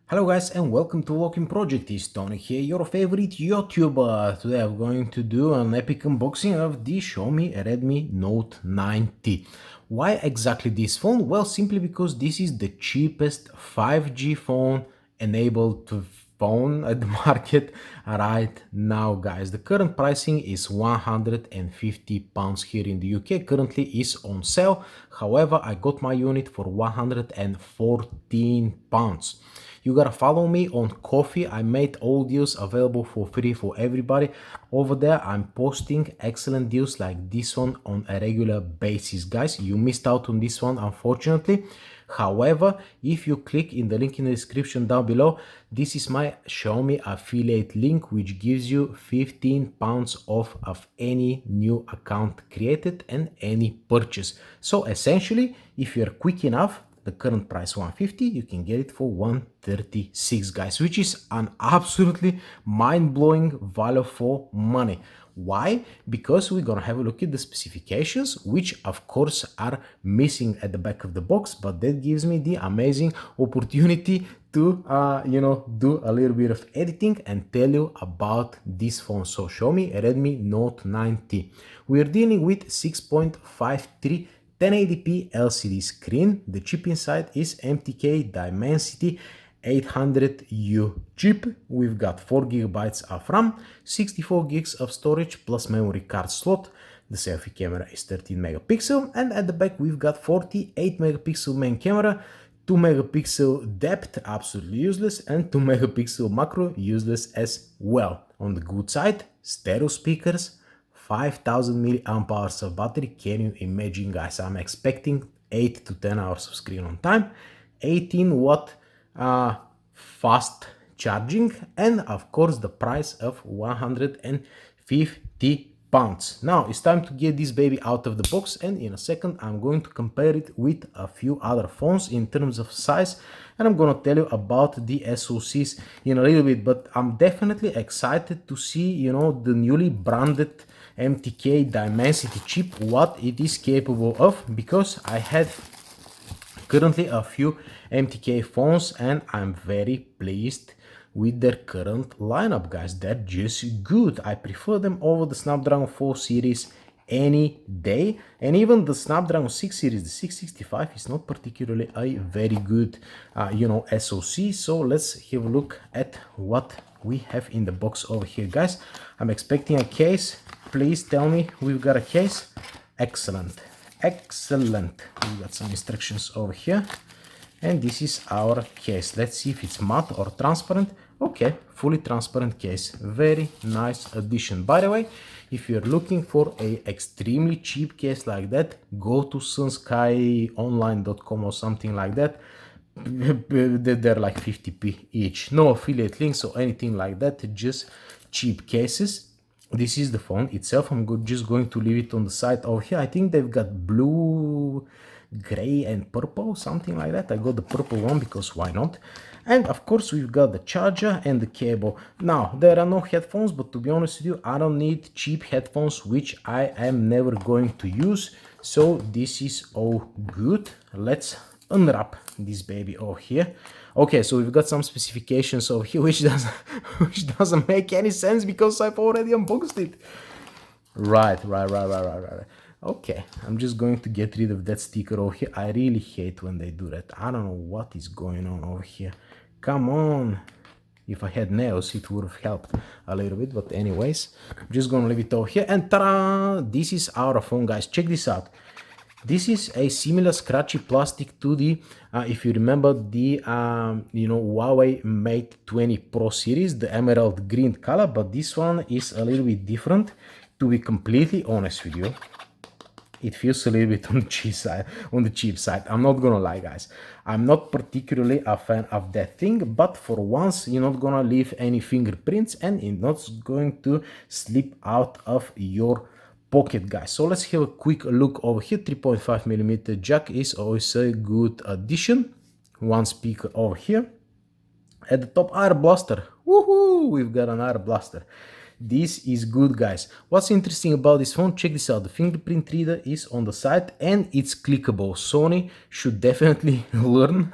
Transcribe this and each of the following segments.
Hello guys and welcome to VoloKin Project. It's Tony here, your favorite YouTuber. Today I'm going to do an epic unboxing of the Xiaomi Redmi Note 90. Why exactly this phone? Well, simply because this is the cheapest 5G phone enabled phone at the market right now, guys. The current pricing is £150 here in the UK. Currently is on sale. However, I got my unit for £114. You gotta follow me on Coffee. I made all deals available for free for everybody. Over there, I'm posting excellent deals like this one on a regular basis, guys. You missed out on this one, unfortunately. However, if you click in the link in the description down below, this is my Xiaomi affiliate link, which gives you £15 off of any new account created and any purchase. So essentially, if you're quick enough, the current price 150, you can get it for 136, guys, which is an absolutely mind-blowing value for money. Why? Because we're gonna have a look at the specifications, which of course are missing at the back of the box, but that gives me the amazing opportunity to do a little bit of editing and tell you about this phone. So Xiaomi Redmi Note 90. We're dealing with 6.53 1080p LCD screen. The chip inside is MTK Dimensity 800U chip. We've got 4 GB of RAM, 64 gigs of storage plus memory card slot. The selfie camera is 13 megapixel, and at the back we've got 48 megapixel main camera, 2 megapixel depth, absolutely useless, and 2 megapixel macro, useless as well. On the good side, stereo speakers, 5000 milliamp hours of battery. Can you imagine, guys? I'm expecting 8 to 10 hours of screen on time, 18-watt fast charging, and of course the price of £150. Now it's time to get this baby out of the box, and in a second I'm going to compare it with a few other phones in terms of size, and I'm gonna tell you about the SoCs in a little bit. But I'm definitely excited to see, the newly branded MTK Dimensity chip, what it is capable of, because I had currently a few MTK phones and I'm very pleased with their current lineup, guys. They're just good. I prefer them over the Snapdragon 4 series any day, and even the Snapdragon 6 series, the 665, is not particularly a very good SoC. So let's have a look at what we have in the box over here, guys. I'm expecting a case. Please tell me we've got a case. Excellent. Excellent. We've got some instructions over here, and this is our case. Let's see if it's matte or transparent. Okay, fully transparent case. Very nice addition. By the way, if you're looking for a extremely cheap case like that, go to sunskyonline.com or something like that. They're like 50p each. No affiliate links or anything like that, just cheap cases. This is the phone itself. I'm just going to leave it on the side over here. I think they've got blue, gray and purple, something like that. I got the purple one because why not? And of course we've got the charger and the cable. Now there are no headphones, but to be honest with you, I don't need cheap headphones, which I am never going to use. So this is all good. Let's unwrap this baby over here. Okay, so we've got some specifications over here, which doesn't make any sense because I've already unboxed it. Right. Okay, I'm just going to get rid of that sticker over here. I really hate when they do that. I don't know what is going on over here. Come on. If I had nails, it would have helped a little bit. But anyways, I'm just gonna leave it over here. And ta-da! This is our phone, guys. Check this out. This is a similar scratchy plastic to the, if you remember the, Huawei Mate 20 Pro series, the emerald green color, but this one is a little bit different. To be completely honest with you, it feels a little bit on the cheap side. I'm not gonna lie, guys. I'm not particularly a fan of that thing, but for once, you're not gonna leave any fingerprints and it's not going to slip out of your pocket, guys. So let's have a quick look over here. 3.5mm jack is always a good addition. One speaker over here. At the top, air blaster. Woohoo! We've got an air blaster. This is good, guys. What's interesting about this phone, check this out. The fingerprint reader is on the side and it's clickable. Sony should definitely learn.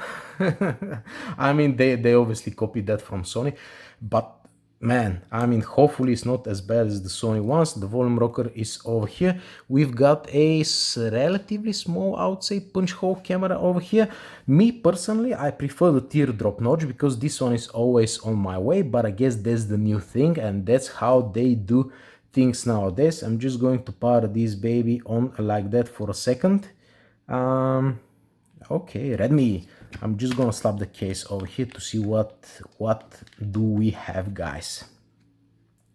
I mean, they obviously copied that from Sony, but man, I mean, hopefully it's not as bad as the Sony ones. The volume rocker is over here. We've got a relatively small, I would say, punch hole camera over here. Me personally, I prefer the teardrop notch because this one is always on my way, but I guess that's the new thing and that's how they do things nowadays. I'm just going to power this baby on like that for a second. Okay, Redmi. I'm just gonna slap the case over here to see what do we have, guys.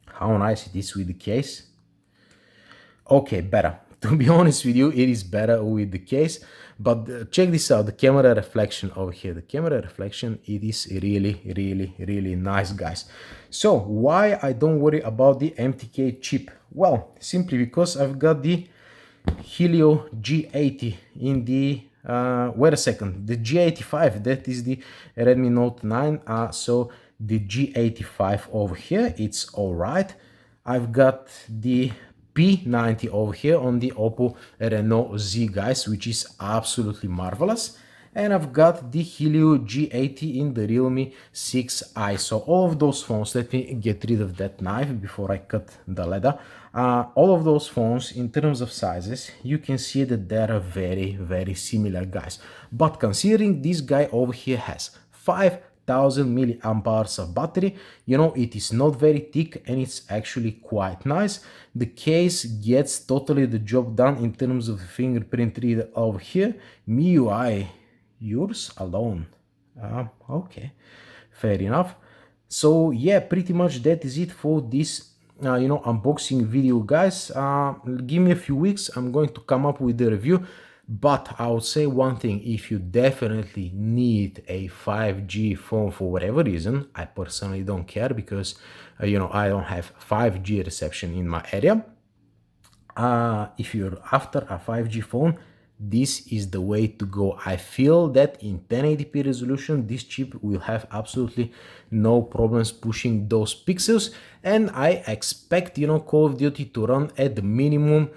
How nice it is with the case. Okay, better. To be honest with you, it is better with the case. But check this out, the camera reflection over here. The camera reflection, it is really nice, guys. So why I don't worry about the MTK chip? Well, simply because I've got the Helio G80 in the wait a second, the G85, that is the Redmi Note 9. So the G85 over here, it's all right. I've got the P90 over here on the Oppo Reno Z, guys, which is absolutely marvelous. And I've got the Helio G80 in the Realme 6i. So all of those phones, let me get rid of that knife before I cut the leather. All of those phones, in terms of sizes, you can see that they are very similar, guys. But considering this guy over here has 5,000 milliamp hours of battery, you know, it is not very thick and it's actually quite nice. The case gets totally the job done in terms of the fingerprint reader over here. MIUI, yours alone. Okay, fair enough. So yeah, pretty much that is it for this you know, unboxing video, guys. Give me a few weeks, I'm going to come up with the review. But I would say one thing, if you definitely need a 5G phone for whatever reason, I personally don't care because you know, I don't have 5G reception in my area. If you're after a 5G phone, this is the way to go. I feel that in 1080p resolution, this chip will have absolutely no problems pushing those pixels, and I expect, you know, Call of Duty to run at the minimum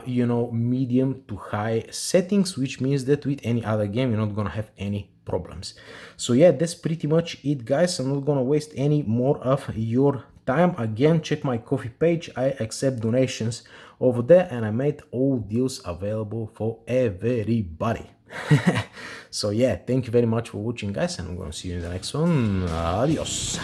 you know, medium to high settings, which means that with any other game you're not gonna have any problems. So yeah, that's pretty much it, guys. I'm not gonna waste any more of your time. Again, check my Ko-fi page, I accept donations over there and I made all deals available for everybody. So yeah, thank you very much for watching, guys, and I'm gonna see you in the next one. Adios.